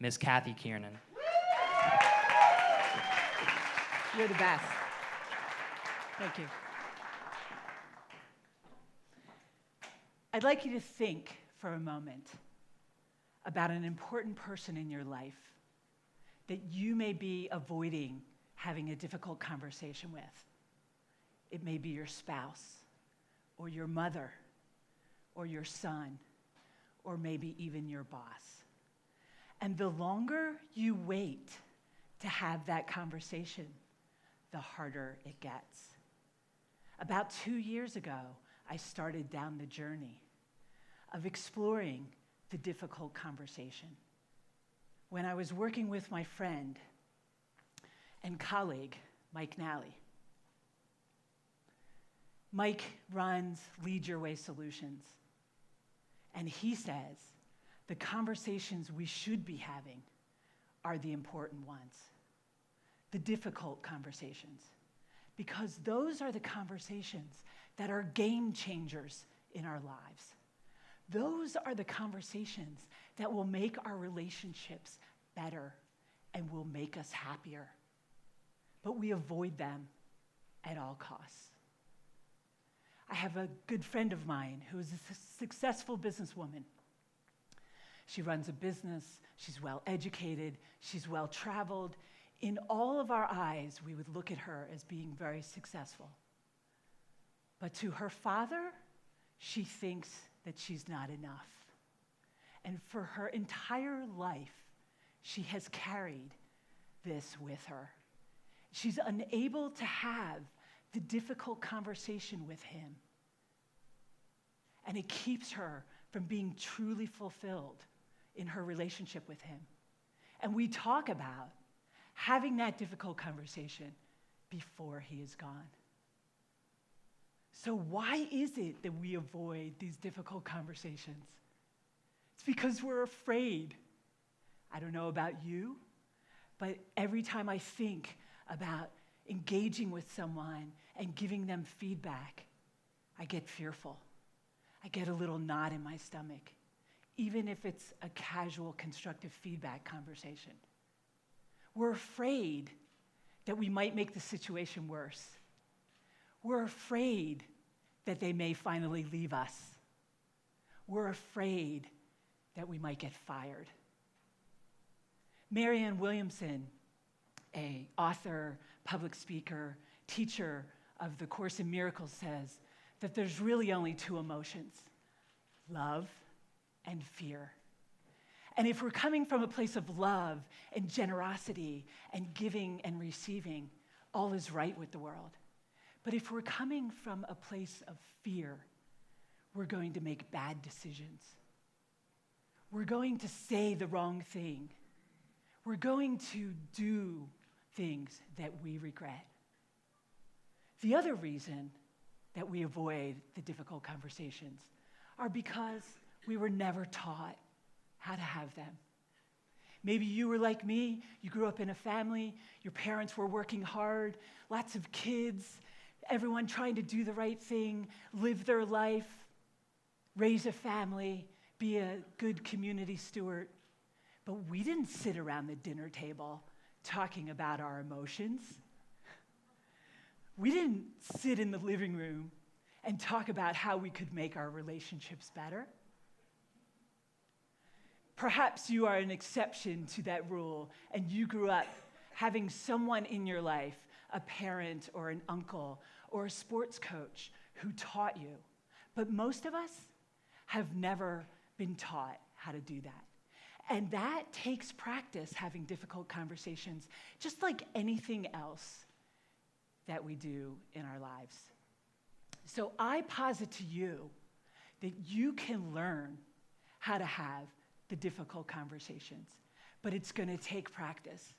Miss Kathy Kiernan. You're the best. Thank you. I'd like you to think for a moment about an important person in your life that you may be avoiding having a difficult conversation with. It may be your spouse, or your mother, or your son, or maybe even your boss. And the longer you wait to have that conversation, the harder it gets. About 2 years ago, I started down the journey of exploring the difficult conversation. When I was working with my friend and colleague, Mike Nally. Mike runs Lead Your Way Solutions, and he says the conversations we should be having are the important ones, the difficult conversations, because those are the conversations that are game changers in our lives. Those are the conversations that will make our relationships better and will make us happier. But we avoid them at all costs. I have a good friend of mine who is a successful businesswoman. She runs a business, she's well educated, she's well traveled. In all of our eyes, we would look at her as being very successful. But to her father, she thinks that she's not enough. And for her entire life, she has carried this with her. She's unable to have the difficult conversation with him. And it keeps her from being truly fulfilled in her relationship with him. And we talk about having that difficult conversation before he is gone. So why is it that we avoid these difficult conversations? It's because we're afraid. I don't know about you, but every time I think about engaging with someone and giving them feedback, I get fearful. I get a little knot in my stomach, even if it's a casual, constructive feedback conversation. We're afraid that we might make the situation worse. We're afraid that they may finally leave us. We're afraid that we might get fired. Marianne Williamson, an author, public speaker, teacher of the Course in Miracles, says that there's really only two emotions, love and fear. And if we're coming from a place of love and generosity and giving and receiving, all is right with the world. But if we're coming from a place of fear, we're going to make bad decisions. We're going to say the wrong thing. We're going to do things that we regret. The other reason that we avoid the difficult conversations are because we were never taught how to have them. Maybe you were like me, you grew up in a family, your parents were working hard, lots of kids, everyone trying to do the right thing, live their life, raise a family, be a good community steward. But we didn't sit around the dinner table talking about our emotions. We didn't sit in the living room and talk about how we could make our relationships better. Perhaps you are an exception to that rule, and you grew up having someone in your life, a parent or an uncle or a sports coach, who taught you. But most of us have never been taught how to do that. And that takes practice, having difficult conversations, just like anything else that we do in our lives. So I posit to you that you can learn how to have the difficult conversations, but it's going to take practice,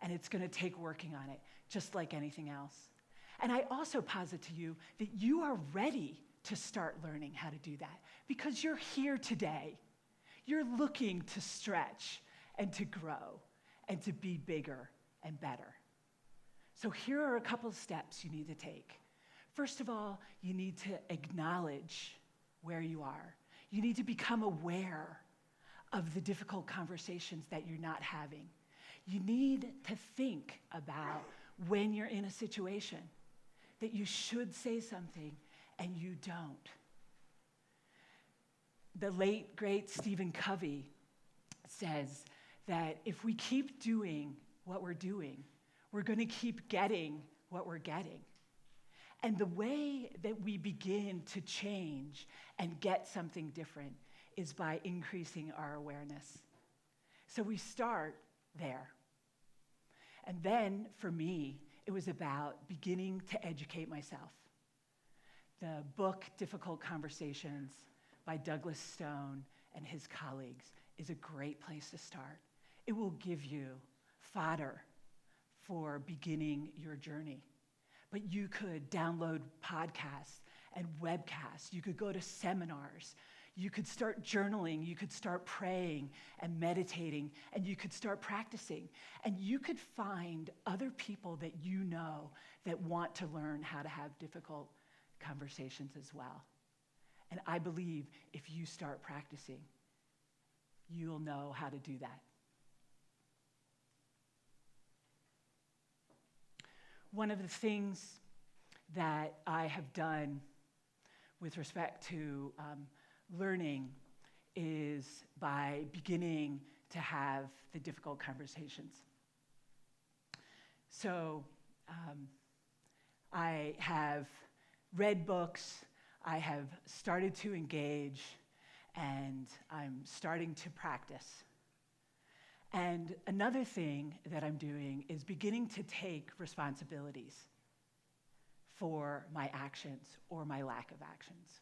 and it's going to take working on it, just like anything else. And I also posit to you that you are ready to start learning how to do that, because you're here today. You're looking to stretch and to grow and to be bigger and better. So here are a couple of steps you need to take. First of all, you need to acknowledge where you are. You need to become aware of the difficult conversations that you're not having. You need to think about when you're in a situation that you should say something and you don't. The late, great Stephen Covey says that if we keep doing what we're doing, we're going to keep getting what we're getting. And the way that we begin to change and get something different is by increasing our awareness. So we start there. And then, for me, it was about beginning to educate myself. The book, Difficult Conversations, by Douglas Stone and his colleagues, is a great place to start. It will give you fodder for beginning your journey. But you could download podcasts and webcasts. You could go to seminars. You could start journaling. You could start praying and meditating. And you could start practicing. And you could find other people that you know that want to learn how to have difficult conversations as well. And I believe if you start practicing, you'll know how to do that. One of the things that I have done with respect to learning is by beginning to have the difficult conversations. So I have read books, I have started to engage, and I'm starting to practice. And another thing that I'm doing is beginning to take responsibilities for my actions or my lack of actions.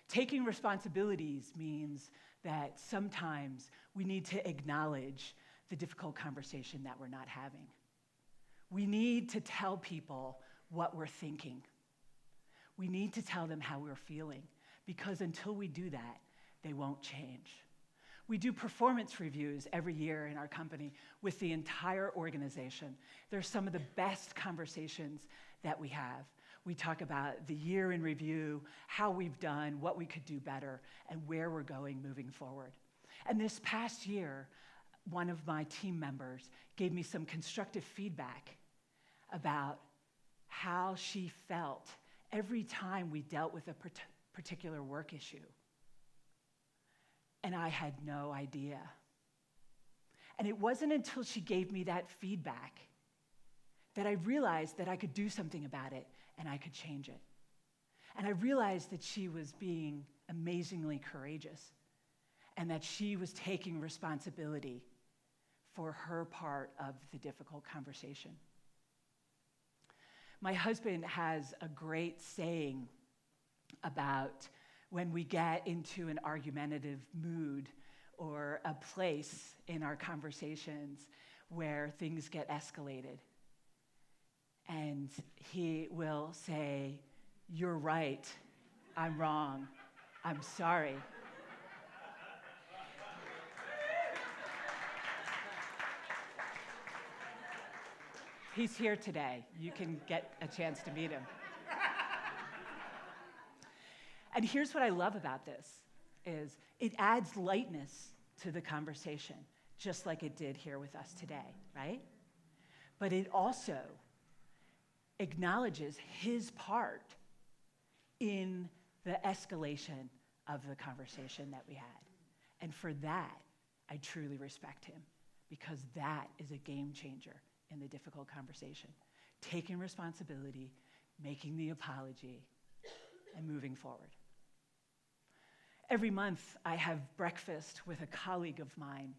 Taking responsibilities means that sometimes we need to acknowledge the difficult conversation that we're not having. We need to tell people what we're thinking. We need to tell them how we're feeling, because until we do that, they won't change. We do performance reviews every year in our company with the entire organization. They're some of the best conversations that we have. We talk about the year in review, how we've done, what we could do better, and where we're going moving forward. And this past year, one of my team members gave me some constructive feedback about how she felt every time we dealt with a particular work issue. And I had no idea. And it wasn't until she gave me that feedback that I realized that I could do something about it and I could change it. And I realized that she was being amazingly courageous and that she was taking responsibility for her part of the difficult conversation. My husband has a great saying about when we get into an argumentative mood or a place in our conversations where things get escalated. And he will say, "You're right, I'm wrong, I'm sorry." He's here today. You can get a chance to meet him. And here's what I love about this, is it adds lightness to the conversation, just like it did here with us today, right? But it also acknowledges his part in the escalation of the conversation that we had. And for that, I truly respect him, because that is a game changer in the difficult conversation. Taking responsibility, making the apology, and moving forward. Every month, I have breakfast with a colleague of mine,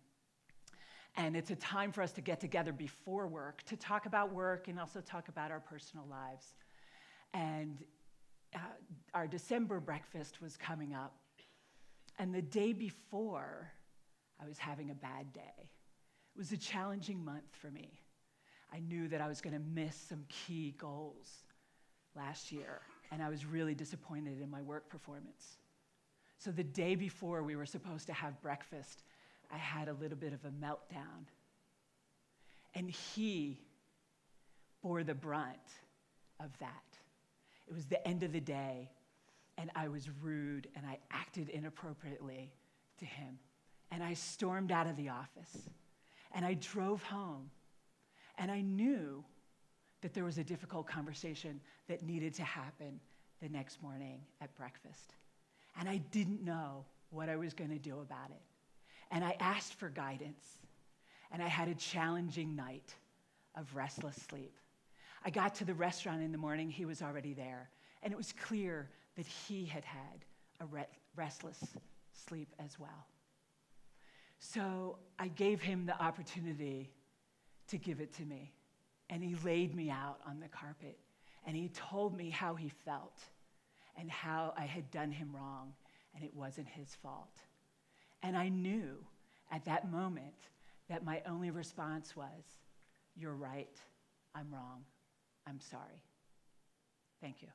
and it's a time for us to get together before work to talk about work and also talk about our personal lives. And our December breakfast was coming up, and the day before, I was having a bad day. It was a challenging month for me. I knew that I was going to miss some key goals last year, and I was really disappointed in my work performance. So the day before we were supposed to have breakfast, I had a little bit of a meltdown. And he bore the brunt of that. It was the end of the day, and I was rude, and I acted inappropriately to to him, and I stormed out of the office, and I drove home, and I knew that there was a difficult conversation that needed to happen the next morning at breakfast. And I didn't know what I was going to do about it. And I asked for guidance, and I had a challenging night of restless sleep. I got to the restaurant in the morning, he was already there, and it was clear that he had had a restless sleep as well. So I gave him the opportunity to give it to me, and he laid me out on the carpet, and he told me how he felt and how I had done him wrong, and it wasn't his fault. And I knew at that moment that my only response was, "You're right, I'm wrong, I'm sorry." Thank you.